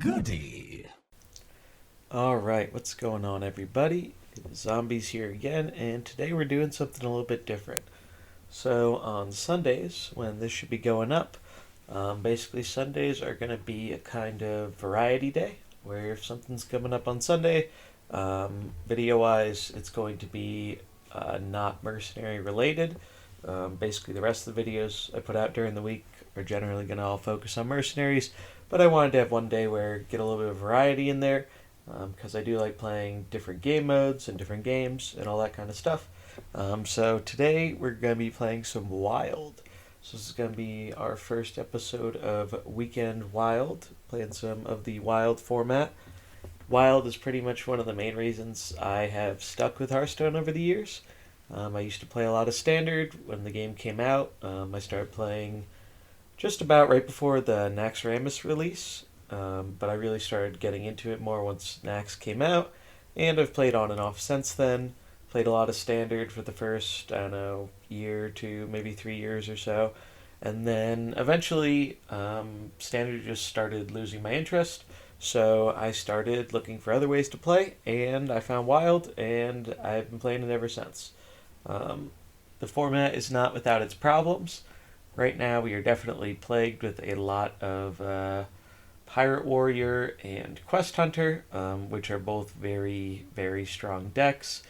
Goody. Alright, what's going on, everybody? Zombies here again, and today we're doing something a little bit different. So, on Sundays, when this should be going up, basically Sundays are going to be a kind of variety day, where if something's coming up on Sunday, video-wise, it's going to be not mercenary related. Basically, the rest of the videos I put out during the week are generally going to all focus on mercenaries, but I wanted to have one day where get a little bit of variety in there, because I do like playing different game modes and different games and all that kind of stuff. So today we're going to be playing some Wild. So this is going to be our first episode of Weekend Wild, playing some of the Wild format. Wild is pretty much one of the main reasons I have stuck with Hearthstone over the years. I used to play a lot of Standard when the game came out. I started playing just about right before the Naxxramas release, but I really started getting into it more once Nax came out, and I've played on and off since then. Played a lot of Standard for the first, I don't know, year or two, maybe 3 years or so, and then eventually Standard just started losing my interest, so I started looking for other ways to play, and I found Wild, and I've been playing it ever since. Um, the format is not without its problems. Right now, we are definitely plagued with a lot of Pirate Warrior and Quest Hunter, which are both very, very strong decks.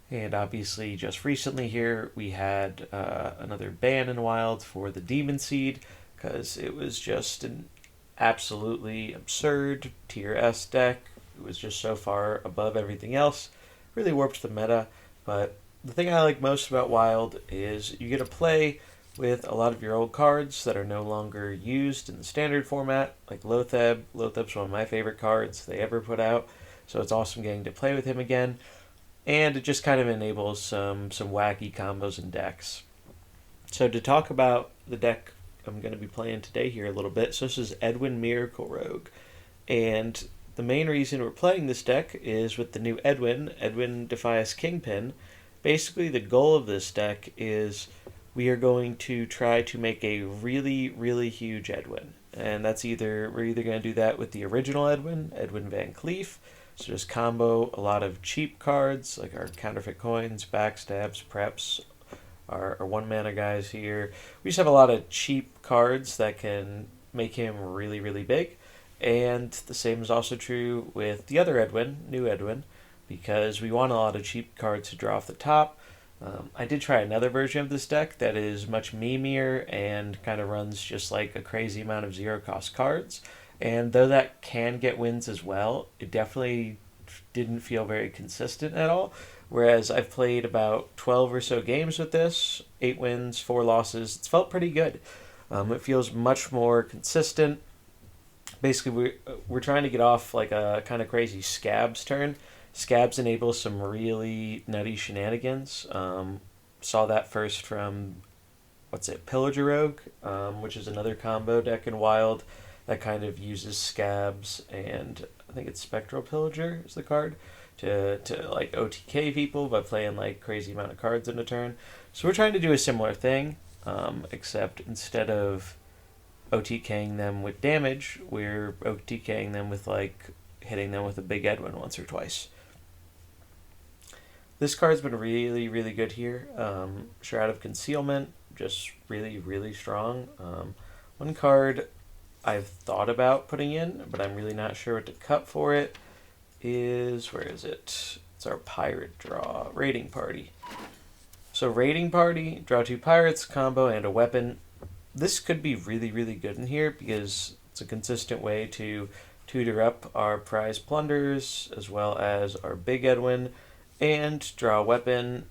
And obviously, just recently here, we had another ban in Wild for the Demon Seed, because it was just an absolutely absurd tier S deck. It was just so far above everything else. Really warped the meta, but the thing I like most about Wild is you get to play with a lot of your old cards that are no longer used in the Standard format, like Lotheb. Lotheb's one of my favorite cards they ever put out, so it's awesome getting to play with him again. And it just kind of enables some wacky combos and decks. So to talk about the deck I'm going to be playing today here a little bit, so this is Edwin Miracle Rogue. And the main reason we're playing this deck is with the new Edwin Defias Kingpin. Basically, the goal of this deck is we are going to try to make a really, really huge Edwin. And we're either going to do that with the original Edwin Van Cleef, so just combo a lot of cheap cards, like our counterfeit coins, backstabs, preps, our one mana guys here. We just have a lot of cheap cards that can make him really, really big. And the same is also true with the other new Edwin, because we want a lot of cheap cards to draw off the top. I did try another version of this deck that is much memeier and kind of runs just like a crazy amount of zero cost cards. And though that can get wins as well, it definitely didn't feel very consistent at all. Whereas I've played about 12 or so games with this, 8 wins, 4 losses. It's felt pretty good. It feels much more consistent. Basically, we're trying to get off like a kind of crazy Scabs turn. Scabs enable some really nutty shenanigans. Saw that first from, Pillager Rogue, which is another combo deck in Wild that kind of uses Scabs and I think it's Spectral Pillager is the card to like OTK people by playing like crazy amount of cards in a turn. So we're trying to do a similar thing, except instead of OTKing them with damage, we're OTKing them with like hitting them with a big Edwin once or twice. This card's been really, really good here. Shroud of Concealment, just really, really strong. One card I've thought about putting in, but I'm really not sure what to cut for it, is, where is it? It's our pirate draw, Raiding Party. So Raiding Party, draw 2 pirates, combo, and a weapon. This could be really, really good in here because it's a consistent way to tutor up our prize plunders as well as our big Edwin and draw a weapon.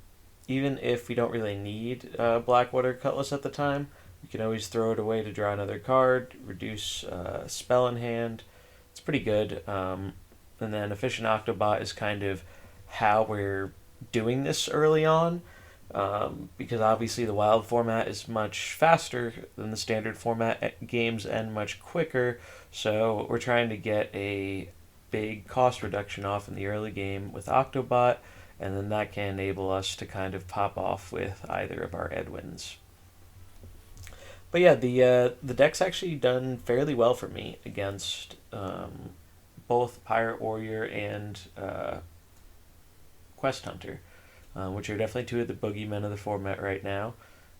Even if we don't really need Blackwater Cutlass at the time, we can always throw it away to draw another card, reduce spell in hand. It's pretty good. And then Efficient Octobot is kind of how we're doing this early on, because obviously the Wild format is much faster than the Standard format games and much quicker, so we're trying to get a big cost reduction off in the early game with Octobot, and then that can enable us to kind of pop off with either of our Edwins. But yeah, the deck's actually done fairly well for me against both Pirate Warrior and Quest Hunter, which are definitely two of the boogeymen of the format right now.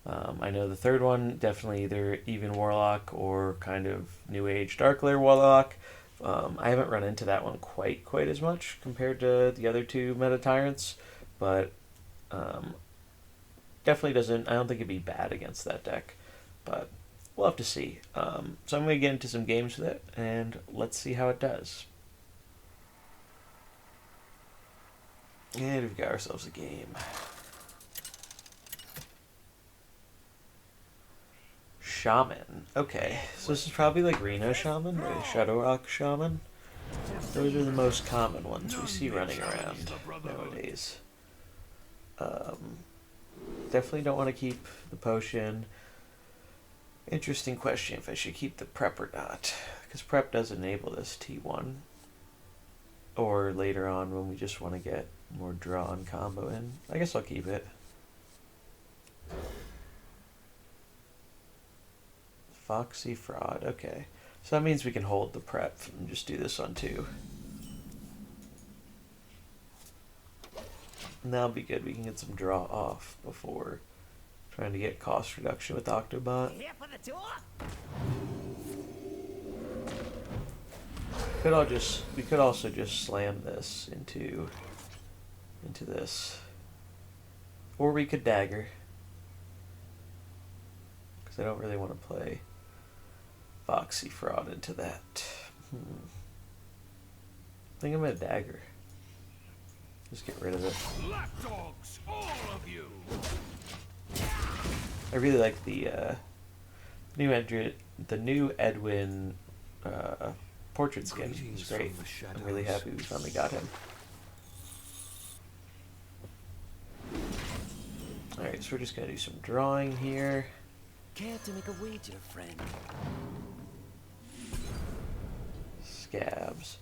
I know the third one, definitely either even Warlock or kind of New Age Dark Lair Warlock. I haven't run into that one quite as much compared to the other two Meta Tyrants, but definitely doesn't. I don't think it'd be bad against that deck, but we'll have to see. So I'm going to get into some games with it, and let's see how it does. And we've got ourselves a game. Shaman. Okay, so this is probably like Reno Shaman or Shadow Rock Shaman. Those are the most common ones we see running around nowadays. Definitely don't want to keep the potion. Interesting question if I should keep the prep or not, because prep does enable this T1. Or later on when we just want to get more draw and combo in. I guess I'll keep it. Foxy Fraud, okay. So that means we can hold the prep and just do this on 2. And that'll be good. We can get some draw off before trying to get cost reduction with Octobot. We could also just slam this into this. Or we could dagger. Because I don't really want to play Foxy Fraud into that. I think I'm going to dagger. Just get rid of it. Lapdogs, all of you. I really like the new Edwin portrait skin. He's great. I'm really happy we finally got him. Alright, so we're just going to do some drawing here. Care to make a wager, friend? Scabs.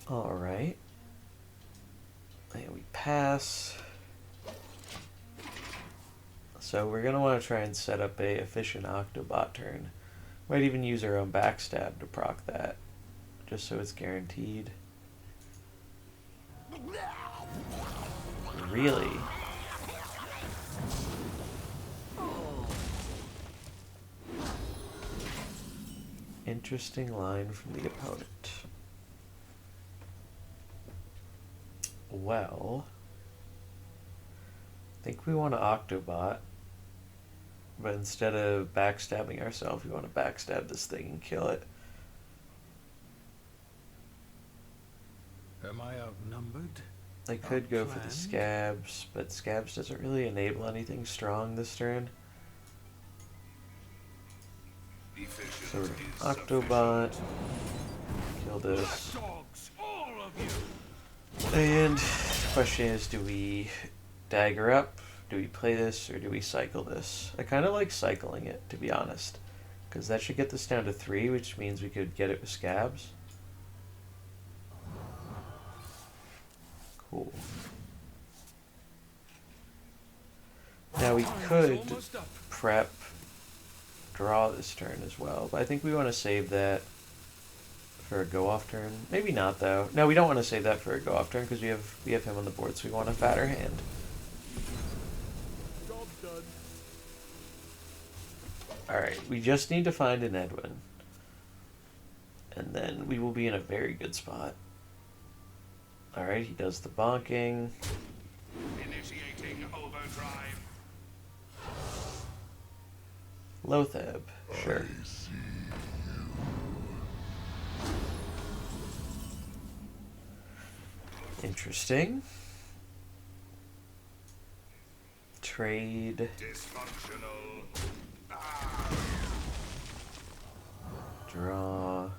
Alright. And we pass. So we're going to want to try and set up a efficient Octobot turn. Might even use our own backstab to proc that, just so it's guaranteed. Really? Interesting line from the opponent. Well, I think we want to Octobot, but instead of backstabbing ourselves, we want to backstab this thing and kill it. Am I outnumbered? I could go for the Scabs, but Scabs doesn't really enable anything strong this turn. So Octobot, kill this. And the question is, do we dagger up? Do we play this, or do we cycle this? I kind of like cycling it, to be honest, because that should get this down to 3, which means we could get it with Scabs. Cool. Now we could prep draw this turn as well, but I think we want to save that for a go-off turn. Maybe not, though. No, we don't want to save that for a go-off turn because we have him on the board, so we want a fatter hand. Job done. Alright, we just need to find an Edwin. And then we will be in a very good spot. Alright, he does the bonking. Initiating overdrive. Lothab, sure. Interesting. Trade. Dysfunctional. Draw.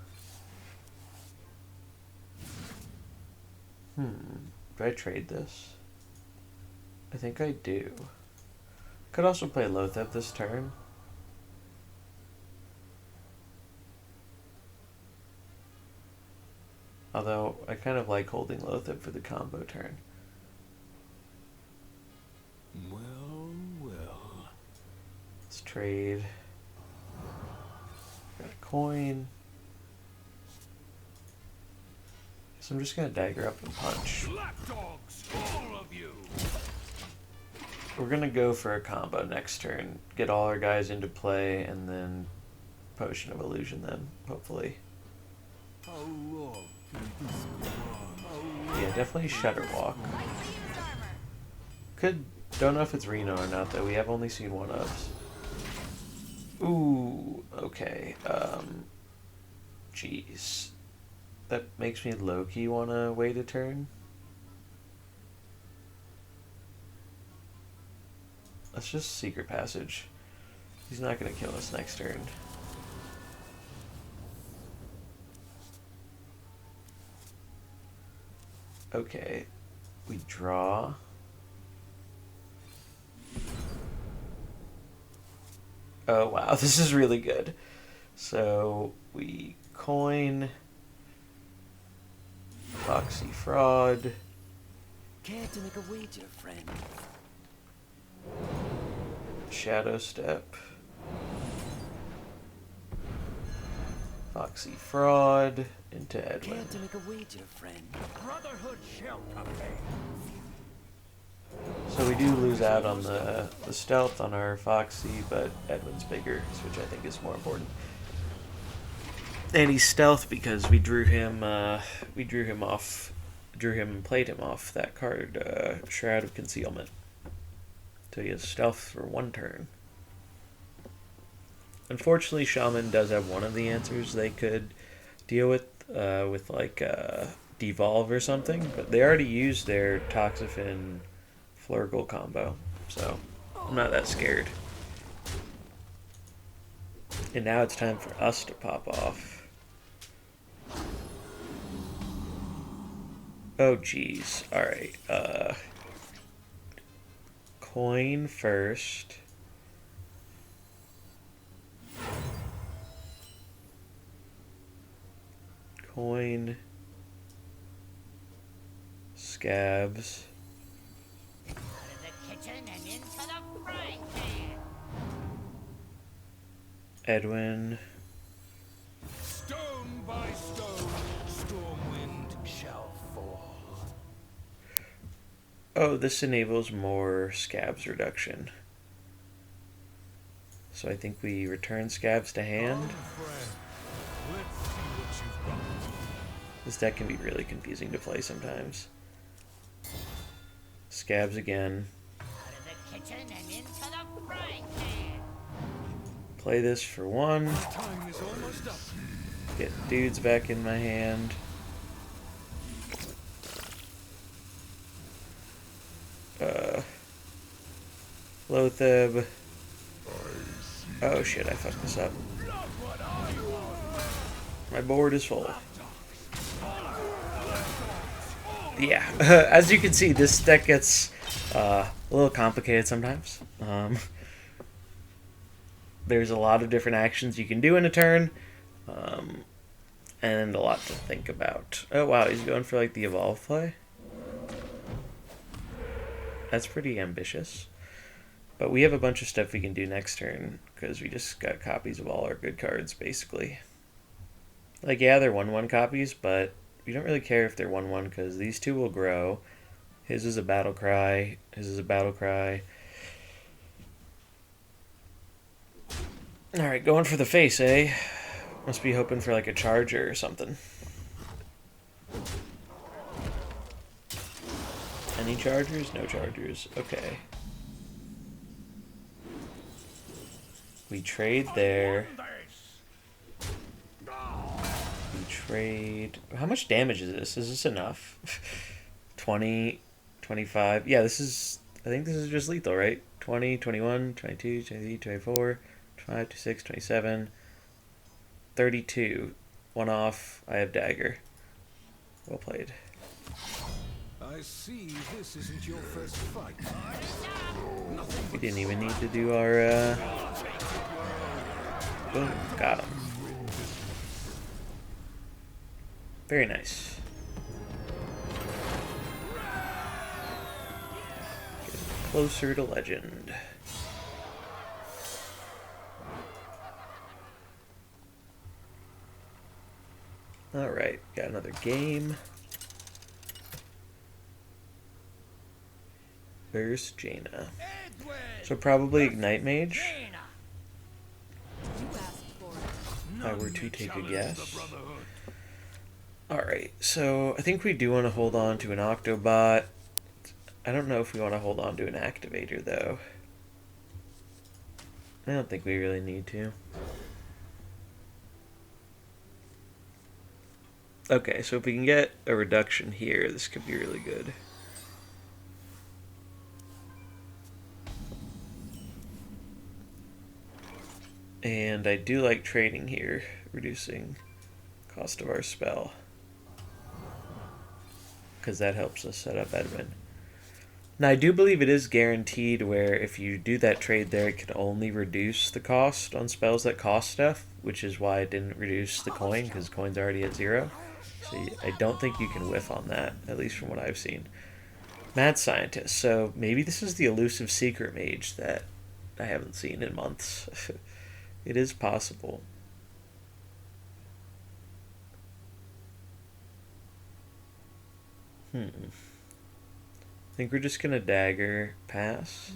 Do I trade this? I think I do. Could also play Lothab this turn. Although, I kind of like holding Lothab for the combo turn. Well, well. Let's trade. Got a coin. So I'm just gonna dagger up and punch. Lapdogs, all of you. We're gonna go for a combo next turn, get all our guys into play, and then Potion of Illusion them, hopefully. Yeah, definitely Shudderwalk. Don't know if it's Reno or not, though. We have only seen one of. Ooh, okay. Jeez. That makes me low-key want to wait a turn. Let's just Secret Passage. He's not going to kill us next turn. Okay. We draw. Oh wow, this is really good. So we coin Foxy Fraud. Care to make a wager, friend? Shadow Step. Foxy Fraud into Edwin. Care to make a wager, friend? Brotherhood shall prevail. So we do lose out on the stealth on our Foxy, but Edwin's bigger, which I think is more important. And he's stealth because we drew him and played him off that card, Shroud of Concealment. So he has stealth for one turn. Unfortunately, Shaman does have one of the answers they could deal with like Devolve or something, but they already used their Toxaphene Flurgle combo, so I'm not that scared. And now it's time for us to pop off. Oh geez, alright, coin first. Coin. Scabs. Out of the kitchen and into the frying pan. Edwin. Stone by stone, storm wind shall fall. Oh, this enables more scabs reduction. So I think we return scabs to hand. Let's see what you've got. This deck can be really confusing to play sometimes. Scabs again. Out of the kitchen and into the frying pan. Play this for one. Time is almost up. Get dudes back in my hand. Lotheb. Oh shit, I fucked this up. My board is full. Yeah, as you can see, this deck gets a little complicated sometimes. There's a lot of different actions you can do in a turn, and a lot to think about. Oh wow, he's going for like the evolve play. That's pretty ambitious. But we have a bunch of stuff we can do next turn, because we just got copies of all our good cards, basically. Like, yeah, they're 1/1 copies, but we don't really care if they're 1/1, because these two will grow. His is a Battle Cry. His is a Battle Cry. Alright, going for the face, eh? Must be hoping for, like, a Charger or something. Any Chargers? No Chargers. Okay. We trade there. We trade... How much damage is this? Is this enough? 20, 25... Yeah, this is... I think this is just lethal, right? 20, 21, 22, 23, 24, 25, 26, 27, 32. One off. I have dagger. Well played. I see this isn't your first fight. We didn't even need to do our... Boom. Got him. Very nice. Getting closer to legend. Alright, got another game. versus Jaina. Edwin! So probably Ignite Mage, Jaina. You asked for it. if I were None to may take a challenge guess. the Brotherhood. Alright, so I think we do want to hold on to an Octobot. I don't know if we want to hold on to an Activator, though. I don't think we really need to. Okay, so if we can get a reduction here, this could be really good. And I do like trading here, reducing cost of our spell, because that helps us set up Edwin. Now I do believe it is guaranteed where if you do that trade there, it can only reduce the cost on spells that cost stuff, which is why it didn't reduce the coin, because coin's already at 0. So I don't think you can whiff on that, at least from what I've seen. Mad Scientist, so maybe this is the elusive secret mage that I haven't seen in months. It is possible. I think we're just gonna dagger pass.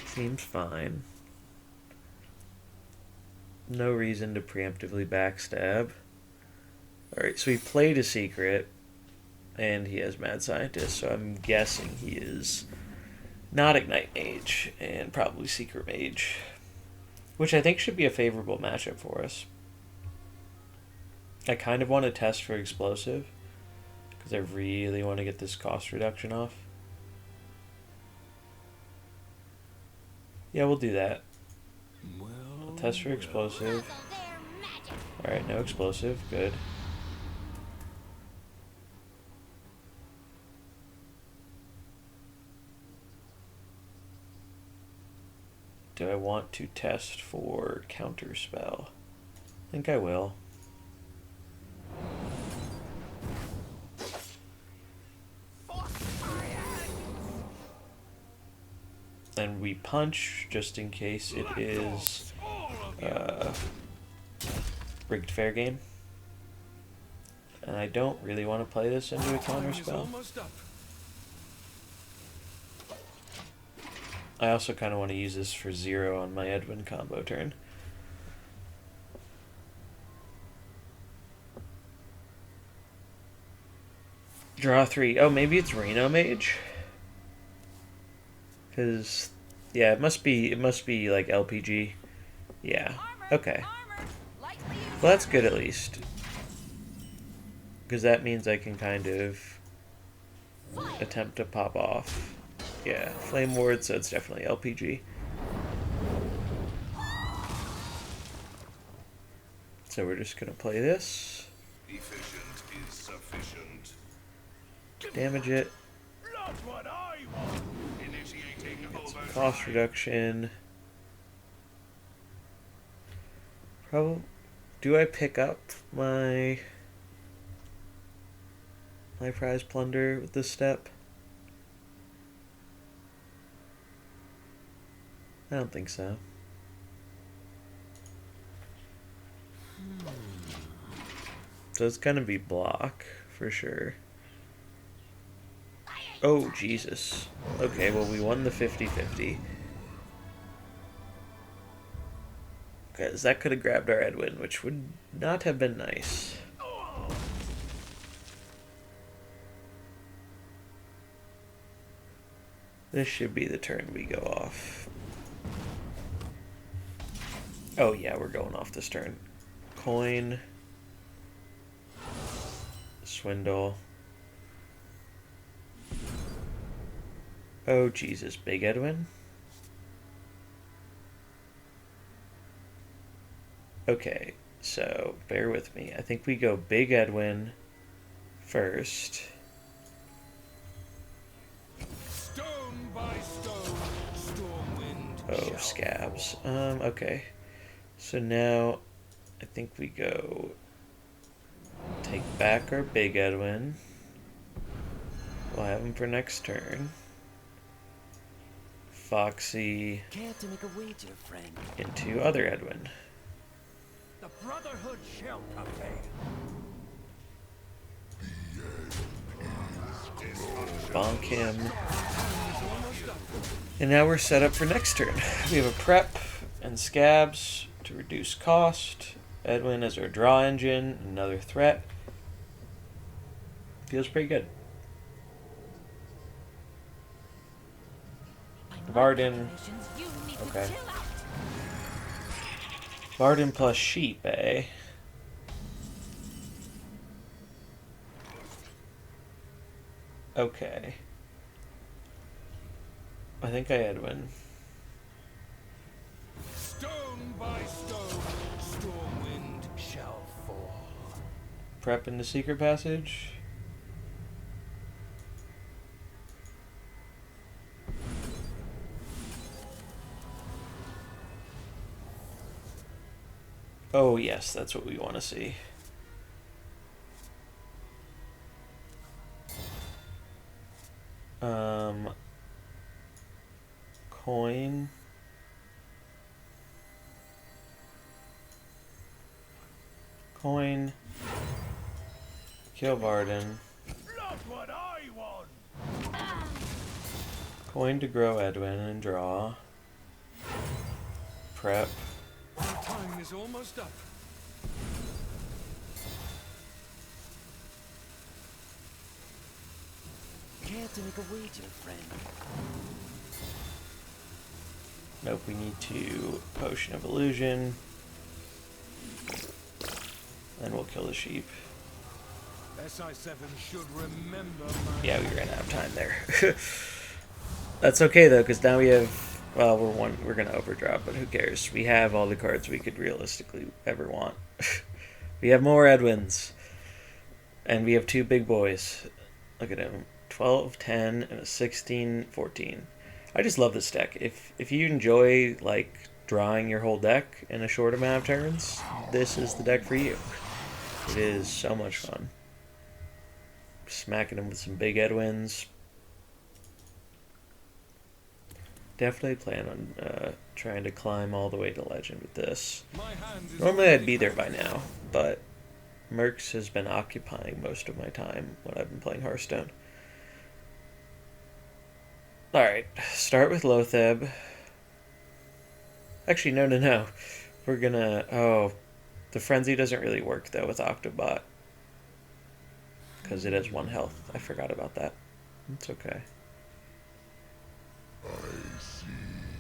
Seems fine. No reason to preemptively backstab. Alright, so he played a secret, and he has Mad Scientist, so I'm guessing he is not Ignite Mage, and probably Secret Mage. Which I think should be a favorable matchup for us. I kind of want to test for Explosive, because I really want to get this cost reduction off. Yeah, we'll do that. Well, Test for Explosive. Alright, no Explosive, good. Do I want to test for Counterspell? I think I will. And we punch just in case it is rigged fair game. And I don't really want to play this into a counterspell. almost up. I also kind of want to use this for 0 on my Edwin combo turn. Draw 3. Oh, maybe it's Reno Mage? Because, yeah, it must be like LPG. Yeah, okay. Well, that's good at least. Because that means I can kind of attempt to pop off. Yeah, Flame Ward, so it's definitely LPG. So we're just going to play this. Efficient is sufficient. Damage it. Not what I want. Initiating Cost reduction. Probably. Do I pick up my prize plunder with this step? I don't think so. So it's gonna be block for sure. Oh, Jesus. Okay, well, we won the 50-50. Because that could have grabbed our Edwin, which would not have been nice. This should be the turn we go off. Oh, yeah, we're going off this turn. Coin. Swindle. Oh, Jesus. Big Edwin? Okay, so bear with me. I think we go Big Edwin first. Stone by stone, Stormwind. Oh, shall scabs. fall. Okay. So now I think we go take back our Big Edwin. We'll have him for next turn. Foxy Care to make a wager, friend? into other Edwin. The Brotherhood shall prevail. Bonk him. And now we're set up for next turn. We have a prep and scabs to reduce cost. Edwin as our draw engine, another threat. Feels pretty good. Varden. Okay. Varden plus sheep, eh? Okay. I think I Edwin. Stone by stone, storm wind shall fall. Prep into secret passage. Oh yes, that's what we want to see. Coin. Coin. Kill Varden. Look what I want. Coin to grow Edwin and draw. Prep. My time is almost up. Care to make a wager, friend? Nope, we need to Potion of Illusion. Then we'll kill the sheep. SI7 should remember my... Yeah, we ran out of time there. That's okay though, because now we have... Well, we're gonna overdraw, but who cares? We have all the cards we could realistically ever want. We have more Edwins. And we have two big boys. Look at him. 12, 10, and a 16, 14. I just love this deck. If you enjoy like drawing your whole deck in a short amount of turns, this is the deck for you. It is so much fun. Smacking him with some big Edwins. Definitely plan on trying to climb all the way to Legend with this. Normally I'd be there by now, but Mercs has been occupying most of my time when I've been playing Hearthstone. Alright, start with Lotheb. Actually, no. We're gonna... Oh, the Frenzy doesn't really work, though, with Octobot. Because it has 1 health. I forgot about that. It's okay.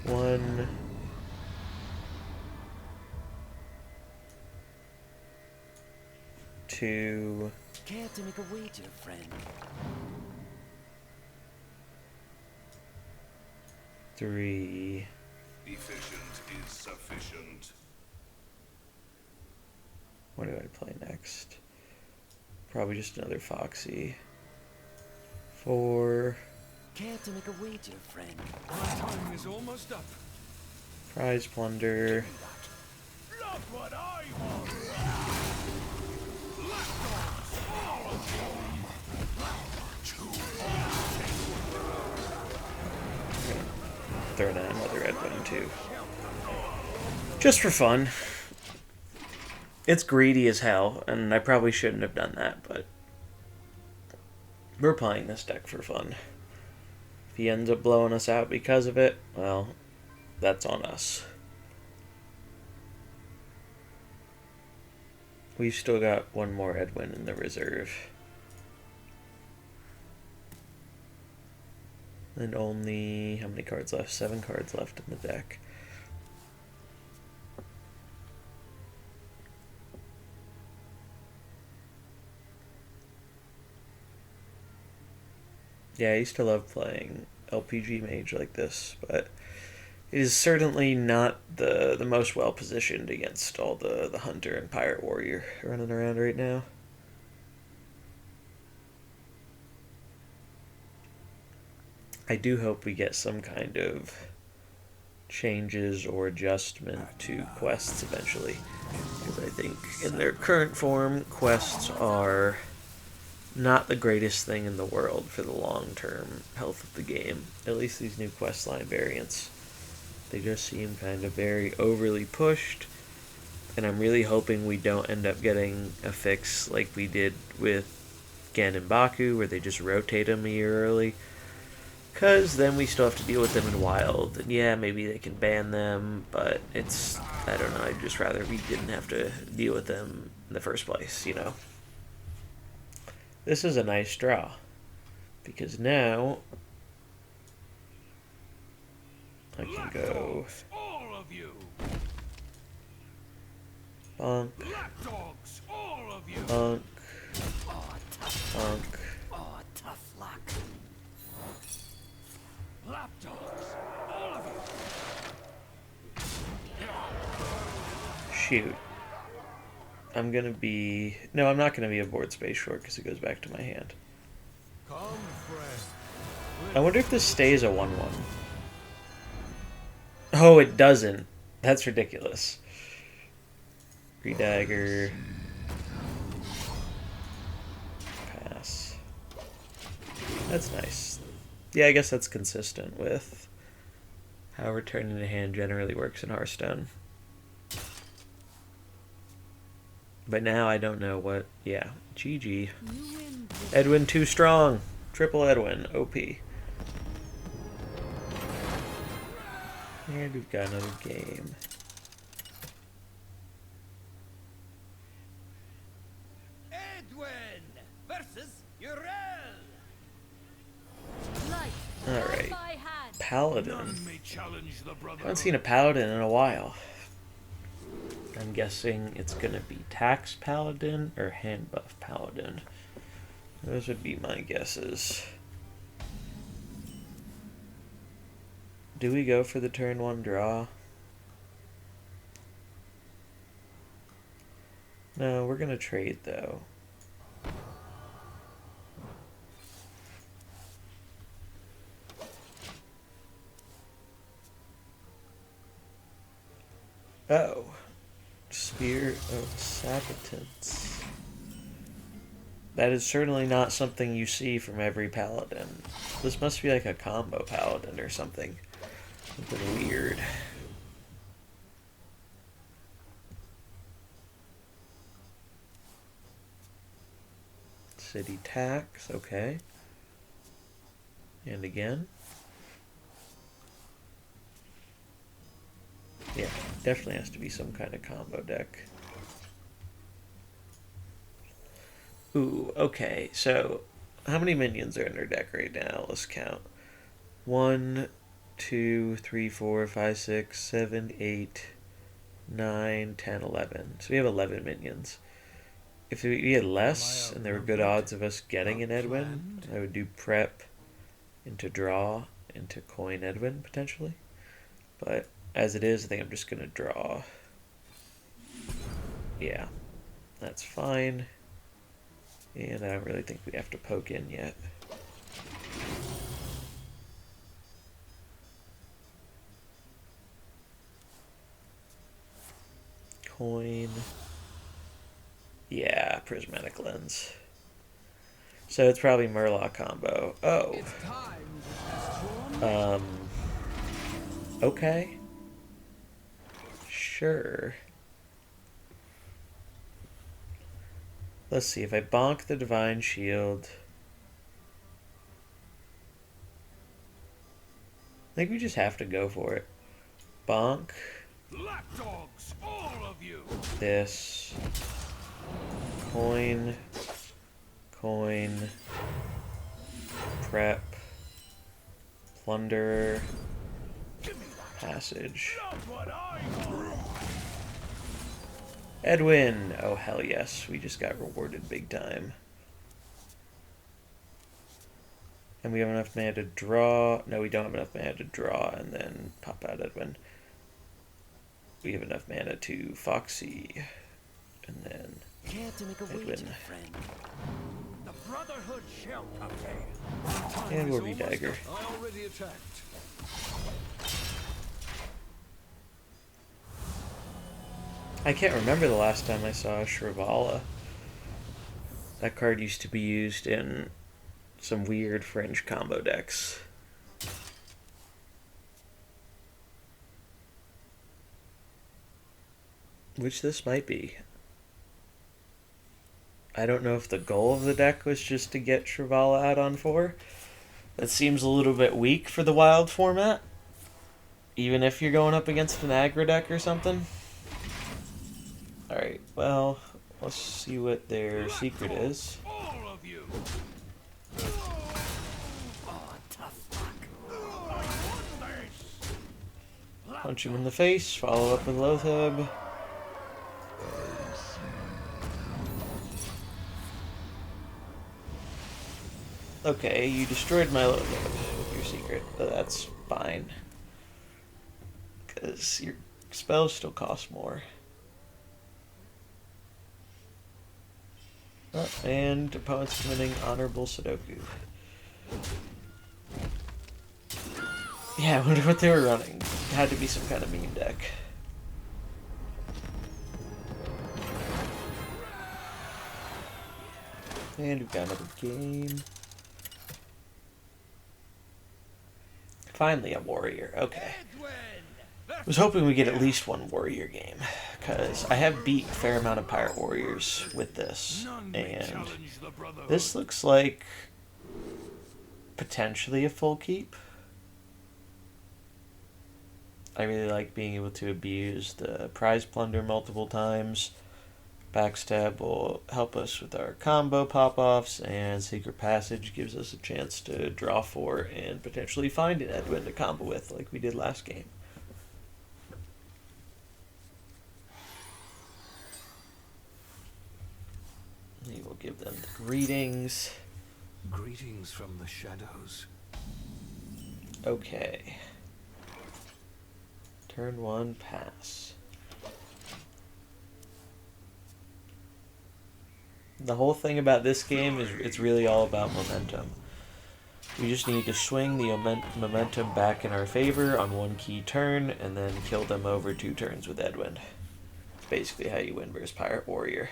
1... 2... Care to make a wager, friend? 3... Efficient is sufficient. What do I play next? Probably just another Foxy. 4... Care to make a wager, friend? My time is almost up. Prize Plunder. Look what I want. Throw down another Edwin too. Just for fun. It's greedy as hell, and I probably shouldn't have done that, but we're playing this deck for fun. If he ends up blowing us out because of it, well, that's on us. We've still got 1 more Edwin in the reserve. And only, how many cards left? 7 cards left in the deck. Yeah, I used to love playing LPG Mage like this, but it is certainly not the most well positioned against all the Hunter and Pirate Warrior running around right now. I do hope we get some kind of changes or adjustment to quests eventually, because I think in their current form, quests are not the greatest thing in the world for the long-term health of the game. At least these new questline variants. They just seem kind of very overly pushed, and I'm really hoping we don't end up getting a fix like we did with Ganon Baku, where they just rotate them a year early. Because then we still have to deal with them in Wild. And yeah, maybe they can ban them, but it's, I don't know, I'd just rather we didn't have to deal with them in the first place, you know. This is a nice draw. Because now I can go All of you. bonk, Lapdogs, all of you. bonk, Oh, tough. bonk. Oh, tough luck. Lapdogs, all of you. Shoot. I'm gonna be... No, I'm not gonna be a board space short because it goes back to my hand. Come, friend. I wonder if this stays a 1-1. Oh, it doesn't. That's ridiculous. Redagger. Pass. That's nice. Yeah, I guess that's consistent with how returning to hand generally works in Hearthstone. But now I don't know what... Yeah, GG. You win. Edwin too strong. Triple Edwin. OP. And we've got another game. Edwin versus Urel. Light. Alright. By hand. Paladin. None may challenge the brotherhood. I haven't seen a Paladin in a while. I'm guessing it's gonna be Tax Paladin or Hand Buff Paladin. Those would be my guesses. Do we go for the turn 1 draw? No, we're gonna trade though. Oh. Spear of Sabotants. That is certainly not something you see from every paladin. This must be like a combo paladin or something. Something weird. City tax, okay. And again. Yeah, definitely has to be some kind of combo deck. Ooh, okay, so how many minions are in our deck right now? Let's count. 1, 2, 3, 4, 5, 6, 7, 8, 9, 10, 11. So we have 11 minions. If we had less and there were good odds of us getting an Edwin, I would do prep into draw into coin Edwin potentially. But as it is, I think I'm just going to draw. Yeah, that's fine. And I don't really think we have to poke in yet. Coin. Yeah, prismatic lens. So it's probably Murloc combo. Oh. Okay. Sure. Let's see, if I bonk the Divine Shield... I think we just have to go for it. Bonk. Lapdogs, all of you. This. Coin. Coin. Prep. Plunder. Passage. Not what I want. Edwin! Oh, hell yes. We just got rewarded big time. And we have enough mana to draw. No, we don't have enough mana to draw and then pop out Edwin. We have enough mana to Foxy. And then Care to make a wager, Edwin. friend? The brotherhood shall prevail. And we'll redagger. I already attacked. I can't remember the last time I saw a Shrivala. That card used to be used in some weird fringe combo decks. Which this might be. I don't know if the goal of the deck was just to get Shrivala out on 4. That seems a little bit weak for the wild format. Even if you're going up against an aggro deck or something. Alright, well, let's see what their secret is. All of you. Oh, tough luck. Punch him in the face, follow up with Loatheb. Okay, you destroyed my Loatheb with your secret, but that's fine. Because your spells still cost more. Oh, and opponent's committing honorable Sudoku. Yeah, I wonder what they were running. Had to be some kind of meme deck. And we've got another game. Finally a warrior, okay. Edwin I was hoping we get at least one warrior game, because I have beat a fair amount of pirate warriors with this, None may and challenge the Brotherhood. this looks like potentially a full keep. I really like being able to abuse the prize plunder multiple times. Backstab will help us with our combo pop-offs, and Secret Passage gives us a chance to draw 4 and potentially find an Edwin to combo with like we did last game. We will give them the greetings. Greetings from the shadows. Okay. Turn 1, pass. The whole thing about this game is it's really all about momentum. We just need to swing the momentum back in our favor on one key turn and then kill them over 2 turns with Edwin. It's basically how you win versus Pirate Warrior.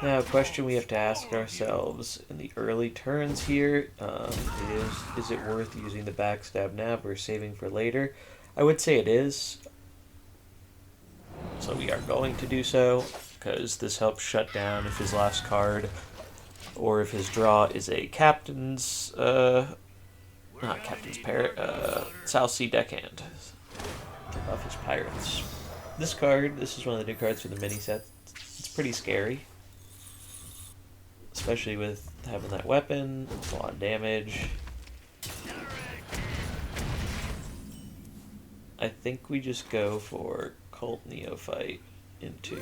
Now, a question we have to ask ourselves in the early turns here is it worth using the backstab now or saving for later? I would say it is. So we are going to do so, because this helps shut down if his last card, or if his draw is a captain's, not captain's parrot, South Sea Deckhand. Get off his pirates. This card, this is one of the new cards for the mini set. It's pretty scary. Especially with having that weapon, a lot of damage. I think we just go for Cult Neophyte into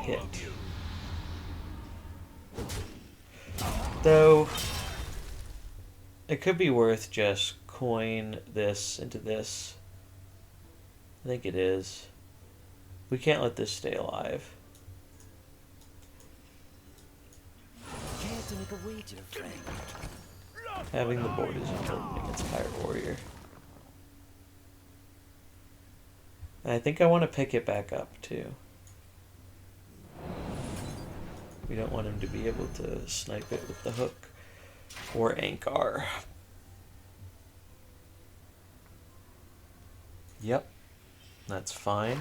hit. Though, it could be worth just coin this into this. I think it is. We can't let this stay alive. Care to make a wager, friend? Having the board is important against Pirate Warrior. And I think I want to pick it back up too. We don't want him to be able to snipe it with the hook or Ankar. Yep, that's fine.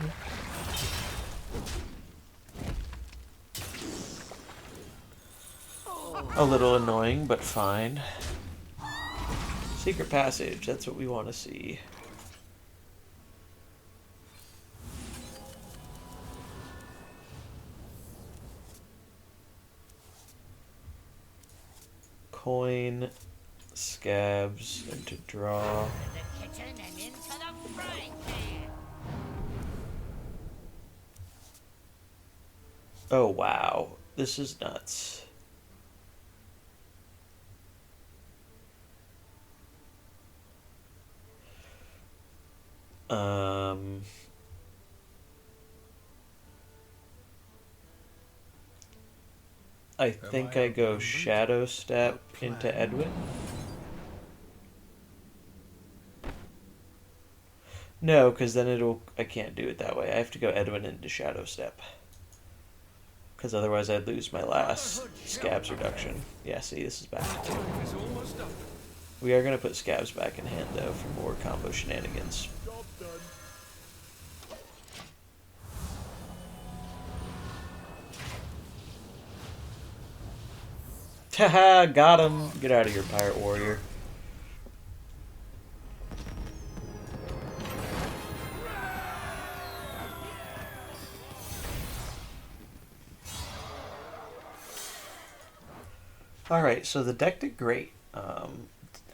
A little annoying, but fine. Secret Passage, that's what we want to see. Coin, scabs, and to draw. The kitchen and into the frying pan. Oh wow, this is nuts. I think I go Shadow Step into Edwin. No, because then I can't do it that way. I have to go Edwin into Shadow Step. Because otherwise I'd lose my last Scabs reduction. Yeah, see, this is back to 2. It's almost up. We are going to put Scabs back in hand, though, for more combo shenanigans. Haha, got him. Get out of here, Pirate Warrior. Alright, so the deck did great.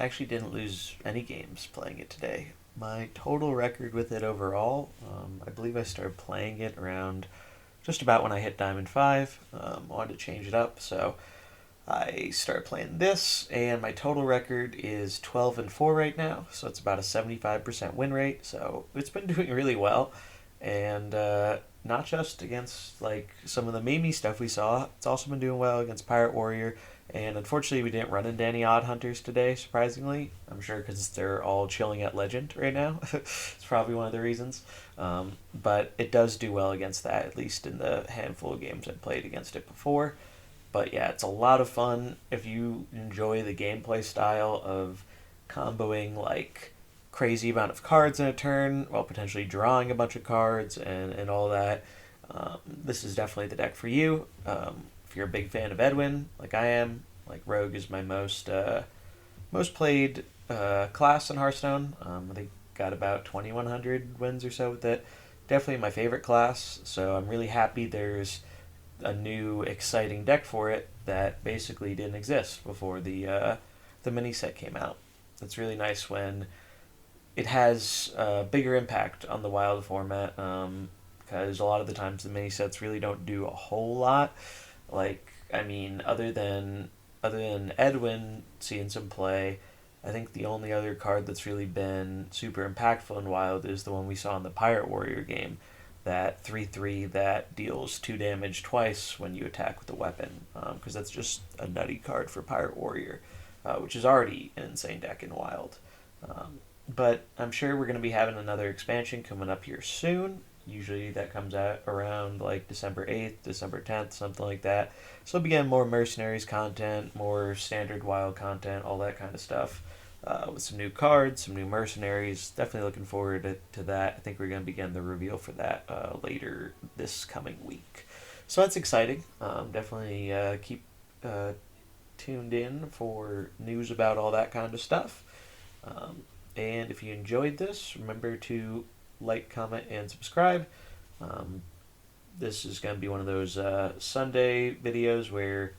Actually didn't lose any games playing it today. My total record with it overall, I believe I started playing it around just about when I hit Diamond 5. Wanted to change it up, so I started playing this, and my total record is 12-4 right now, so it's about a 75% win rate, so it's been doing really well. And not just against like some of the Mimi stuff we saw, it's also been doing well against Pirate Warrior. And unfortunately, we didn't run into any Odd Hunters today, surprisingly. I'm sure because they're all chilling at Legend right now. It's probably one of the reasons. But it does do well against that, at least in the handful of games I've played against it before. But yeah, it's a lot of fun if you enjoy the gameplay style of comboing like crazy amount of cards in a turn while potentially drawing a bunch of cards and all that. This is definitely the deck for you. If you're a big fan of Edwin, like I am, like Rogue is my most played class in Hearthstone. I think got about 2,100 wins or so with it. Definitely my favorite class, so I'm really happy there's a new exciting deck for it that basically didn't exist before the mini set came out. It's really nice when it has a bigger impact on the wild format, because a lot of the times the mini sets really don't do a whole lot. Like, I mean, other than Edwin seeing some play, I think the only other card that's really been super impactful in Wild is the one we saw in the Pirate Warrior game, that 3/3 that deals 2 damage twice when you attack with a weapon, because that's just a nutty card for Pirate Warrior, which is already an insane deck in Wild. But I'm sure we're going to be having another expansion coming up here soon. Usually that comes out around like December 8th, December 10th, something like that. So we'll be getting more Mercenaries content, more standard Wild content, all that kind of stuff. With some new cards, some new Mercenaries. Definitely looking forward to that. I think we're going to begin the reveal for that later this coming week. So that's exciting. Definitely keep tuned in for news about all that kind of stuff. And if you enjoyed this, remember to like, comment, and subscribe. This is going to be one of those Sunday videos where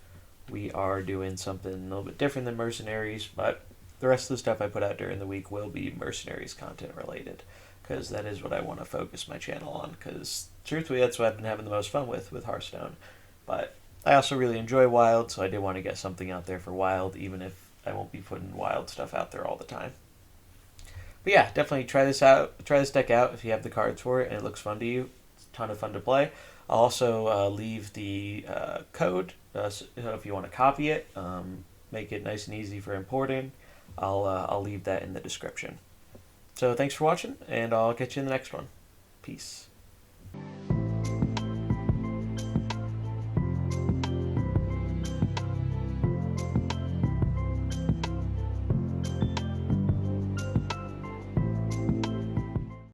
we are doing something a little bit different than Mercenaries, but the rest of the stuff I put out during the week will be Mercenaries content related, because that is what I want to focus my channel on, because truthfully that's what I've been having the most fun with Hearthstone. But I also really enjoy Wild, so I did want to get something out there for Wild, even if I won't be putting Wild stuff out there all the time. But yeah, definitely try this out. Try this deck out if you have the cards for it and it looks fun to you. It's a ton of fun to play. I'll also leave the code so if you want to copy it, make it nice and easy for importing. I'll leave that in the description. So thanks for watching, and I'll catch you in the next one. Peace.